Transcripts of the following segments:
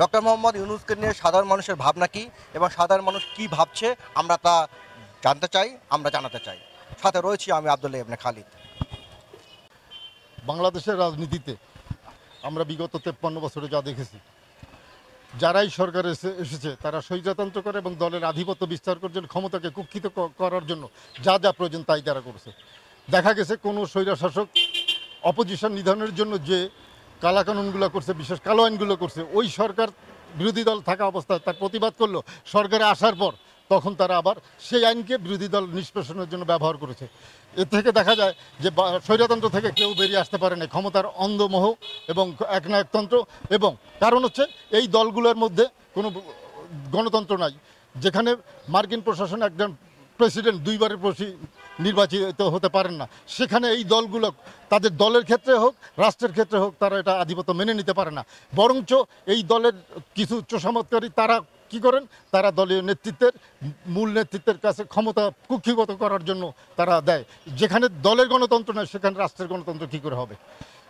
Doctor Mohammad ইউনূসকে নিয়ে সাধারণ মানুষের ভাবনা কী এবং সাধারণ মানুষ কী ভাবছে আমরা তা জানতে চাই, আমরা জানাতে চাই। সাথে রয়েছি আমি আব্দুল্লাহ ইবনে খালিদ। বাংলাদেশের রাজনীতিতে আমরা বিগত 53 বছরে যা দেখেছি, যারাই সরকারে এসেছে তারা স্বৈরতন্ত্র করে এবং দলের আধিপত্য বিস্তার করার জন্য, ক্ষমতাকে কুক্ষিত করার জন্য যা যা প্রয়োজন তাই তারা করেছে। দেখা গেছে কোনো স্বৈরশাসক অপোজিশন নিধনের জন্য যে কালাকানুনগুলো করছে, বিশেষ কালো আইনগুলো করছে, ওই সরকার বিরোধী দল থাকা অবস্থায় তার প্রতিবাদ করলো। সরকারে আসার পর তখন তারা আবার সেই আইনকে বিরোধী দল নিষ্পেষণের জন্য ব্যবহার করেছে। এর থেকে দেখা যায় যে স্বৈরতন্ত্র থেকে কেউ বেরিয়ে আসতে পারে না, ক্ষমতার অন্ধমোহ এবং একনায়কতন্ত্র। এবং কারণ হচ্ছে এই দলগুলোর মধ্যে কোনো গণতন্ত্র নাই, যেখানে মার্কিন প্রশাসন একজন প্রেসিডেন্ট দুইবারের বেশি নির্বাচিত হতে পারেন না, সেখানে এই দলগুলো তাদের দলের ক্ষেত্রে হোক রাষ্ট্রের ক্ষেত্রে হোক তারা এটা আধিপত্য মেনে নিতে পারে না। বরঞ্চ এই দলের কিছু চোষামতকারী তারা কি করেন, তারা দলীয় নেতৃত্বের মূল নেতৃত্বের কাছে ক্ষমতা কুক্ষিগত করার জন্য তারা দেয়। যেখানে দলের গণতন্ত্র নয় সেখানে রাষ্ট্রের গণতন্ত্র কী করে হবে?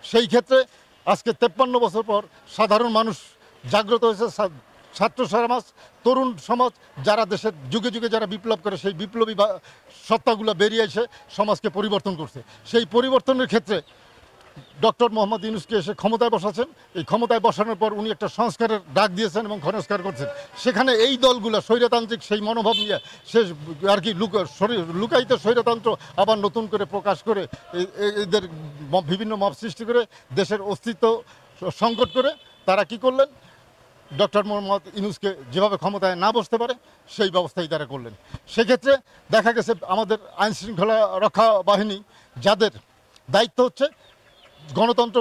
সেই ক্ষেত্রে আজকে 53 বছর পর সাধারণ মানুষ জাগ্রত হয়েছে। ছাত্র সমাজ, তরুণ সমাজ, যারা দেশের যুগে যুগে যারা বিপ্লব করে সেই বিপ্লবী সত্তাগুলো বেরিয়ে এসে সমাজকে পরিবর্তন করছে। সেই পরিবর্তনের ক্ষেত্রে ডক্টর মোহাম্মদ ইউনূসকে এসে ক্ষমতায় বসাচ্ছেন। এই ক্ষমতায় বসানোর পর উনি একটা সংস্কারের ডাক দিয়েছেন এবং সংস্কার করছেন। সেখানে এই দলগুলো স্বৈরতান্ত্রিক সেই মনোভাব নিয়ে সে আর কি লুকায়িত স্বৈরতন্ত্র আবার নতুন করে প্রকাশ করে এদের বিভিন্ন মব সৃষ্টি করে দেশের অস্তিত্ব সংকট করে তারা কি করলেন, ডক্টর মোহাম্মদ ইউনূসকে যেভাবে ক্ষমতায় না বসতে পারে সেই ব্যবস্থাই তারা করলেন। সেক্ষেত্রে দেখা গেছে আমাদের আইনশৃঙ্খলা রক্ষা বাহিনী, যাদের দায়িত্ব হচ্ছে গণতন্ত্র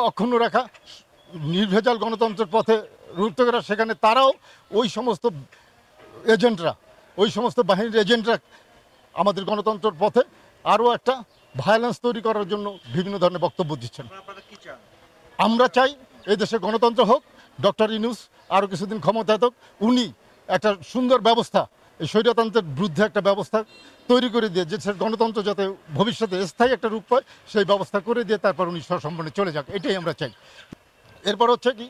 অক্ষুণ্ণ রাখা, নির্ভেজাল গণতন্ত্রের পথে রুদ্ধ করা, সেখানে তারাও ওই সমস্ত এজেন্টরা, ওই সমস্ত বাহিনীর এজেন্টরা আমাদের গণতন্ত্রের পথে আরও একটা ভায়োলেন্স তৈরি করার জন্য বিভিন্ন ধরনের বক্তব্য দিচ্ছেন। আমরা চাই এই দেশে গণতন্ত্র হোক, ডক্টর ইউনূস আরও কিছুদিন ক্ষমতায় থাকুক, উনি একটা সুন্দর ব্যবস্থা, এই স্বৈরতন্ত্রের বিরুদ্ধে একটা ব্যবস্থা তৈরি করে দিয়ে যে গণতন্ত্র যাতে ভবিষ্যতে স্থায়ী একটা রূপ পায় সেই ব্যবস্থা করে দিয়ে তারপর উনি সসম্মানে চলে যাক, এটাই আমরা চাই। এরপর হচ্ছে কি,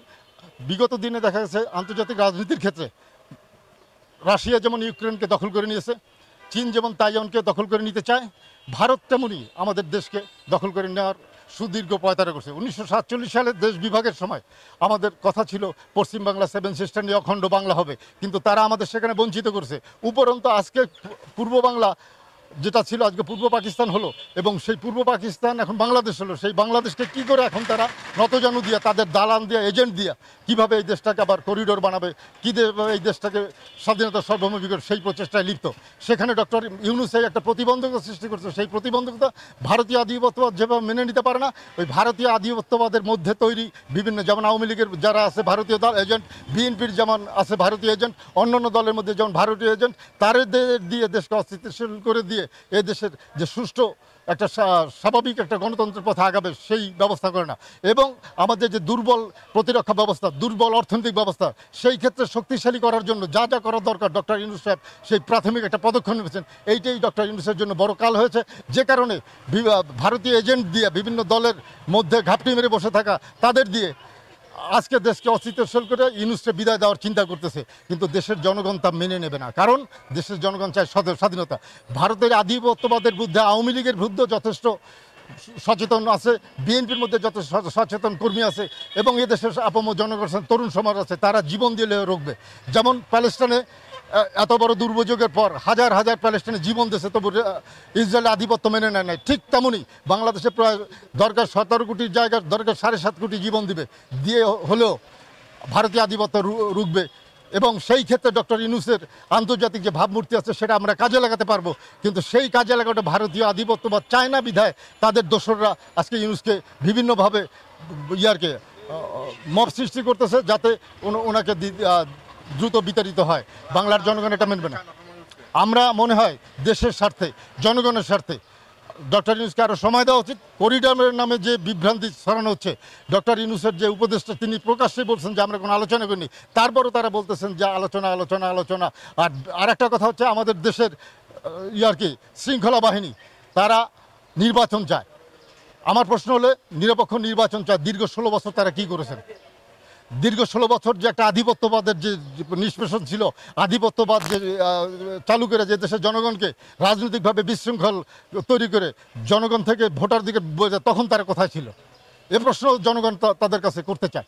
বিগত দিনে দেখা গেছে আন্তর্জাতিক রাজনীতির ক্ষেত্রে রাশিয়া যেমন ইউক্রেনকে দখল করে নিয়েছে, চীন যেমন তাইওয়ানকে দখল করে নিতে চায়, ভারত তেমনই আমাদের দেশকে দখল করে নেওয়ার সুদীর্ঘ পয়তারা করছে। 1947 সালে দেশ বিভাগের সময় আমাদের কথা ছিল পশ্চিমবাংলা 7 সিস্টার নিয়ে অখণ্ড বাংলা হবে, কিন্তু তারা আমাদের সেখানে বঞ্চিত করছে। উপরন্তু আজকে পূর্ব বাংলা যেটা ছিল আজকে পূর্ব পাকিস্তান হলো এবং সেই পূর্ব পাকিস্তান এখন বাংলাদেশ হলো। সেই বাংলাদেশকে কি করে এখন তারা নতজানু দিয়া, তাদের দালান দিয়া, এজেন্ট দিয়া কীভাবে এই দেশটাকে আবার করিডোর বানাবে, কীভাবে এই দেশটাকে স্বাধীনতা সর্বমুখী করে সেই প্রচেষ্টায় লিপ্ত। সেখানে ডক্টর ইউনূস একটা প্রতিবন্ধকতা সৃষ্টি করছে। সেই প্রতিবন্ধকতা ভারতীয় আধিপত্যবাদ যেভাবে মেনে নিতে পারে না, ওই ভারতীয় আধিপত্যবাদের মধ্যে তৈরি বিভিন্ন, যেমন আওয়ামী লীগের যারা আছে ভারতীয় দল এজেন্ট, বিএনপির যেমন আছে ভারতীয় এজেন্ট, অন্যান্য দলের মধ্যে যেমন ভারতীয় এজেন্ট, তাদের দিয়ে দেশকে অস্থিতিশীল করে দিয়ে এ দেশের যে সুষ্ঠু একটা স্বাভাবিক একটা গণতন্ত্রের পথে আগাবে সেই ব্যবস্থা করে না। এবং আমাদের যে দুর্বল প্রতিরক্ষা ব্যবস্থা, দুর্বল অর্থনৈতিক ব্যবস্থা, সেই ক্ষেত্রে শক্তিশালী করার জন্য যা যা করা দরকার ডক্টর ইউনূস সাহেব সেই প্রাথমিক একটা পদক্ষেপ নিয়েছেন। এইটাই ডক্টর ইউনূসের জন্য বড় কাল হয়েছে, যে কারণে ভারতীয় এজেন্ট দিয়ে বিভিন্ন দলের মধ্যে ঘাপটি মেরে বসে থাকা তাদের দিয়ে আজকে দেশকে অস্থিতিশীল করে ইউনূসকে বিদায় দেওয়ার চিন্তা করতেছে। কিন্তু দেশের জনগণ তা মেনে নেবে না, কারণ দেশের জনগণ চায় স্বাধীনতা। ভারতের আধিপত্যবাদের বিরুদ্ধে আওয়ামী লীগের বিরুদ্ধে যথেষ্ট সচেতন আছে, বিএনপির মধ্যে যথেষ্ট সচেতন কর্মী আছে এবং এদেশের আপামর জনগণ তরুণ সমাজ আছে, তারা জীবন দিলে রুখবে। যেমন প্যালেস্টাইনে এত বড় দুর্যোগের পর হাজার হাজার প্যালেস্টাইনে জীবন দিয়েছে, তবু ইসরায়েলের আধিপত্য মেনে নেয় নাই। ঠিক তেমনই বাংলাদেশে প্রায় দরকার 17 কোটির জায়গায় দরকার 7.5 কোটি জীবন দিয়ে হলেও ভারতীয় আধিপত্য রুখবে। এবং সেই ক্ষেত্রে ডক্টর ইউনূসের আন্তর্জাতিক যে ভাবমূর্তি আছে সেটা আমরা কাজে লাগাতে পারবো, কিন্তু সেই কাজে লাগাতে ভারতীয় আধিপত্যবাদ চায় না বিধায় তাদের দোসররা আজকে ইউনূসকে বিভিন্নভাবে মব সৃষ্টি করতেছে যাতে ওনাকে দ্রুত বিতাড়িত হয়। বাংলার জনগণ এটা মেনবে না। আমরা মনে হয় দেশের স্বার্থে, জনগণের স্বার্থে ডক্টর ইউনূসকে আরও সময় দেওয়া উচিত। করিডোরের নামে যে বিভ্রান্তি ছড়ানো হচ্ছে, ডক্টর ইউনূসের যে উপদেষ্টা তিনি প্রকাশ্যে বলছেন যে আমরা কোনো আলোচনা করিনি, তারপরও তারা বলতেছেন যে আলোচনা আলোচনা আলোচনা। আর একটা কথা হচ্ছে আমাদের দেশের শৃঙ্খলা বাহিনী তারা নির্বাচন চায়। আমার প্রশ্ন হলে নিরপেক্ষ নির্বাচন চায়। দীর্ঘ 16 বছর তারা কি করেছেন? দীর্ঘ 16 বছর যে একটা আধিপত্যবাদের যে নিষ্পেষণ ছিল, আধিপত্যবাদ যে চালু করে যে দেশের জনগণকে রাজনৈতিকভাবে বিশৃঙ্খল তৈরি করে জনগণ থেকে ভোটার দিকে বয়ে যায়, তখন তারা কোথায় ছিল? এ প্রশ্ন জনগণ তাদের কাছে করতে চায়।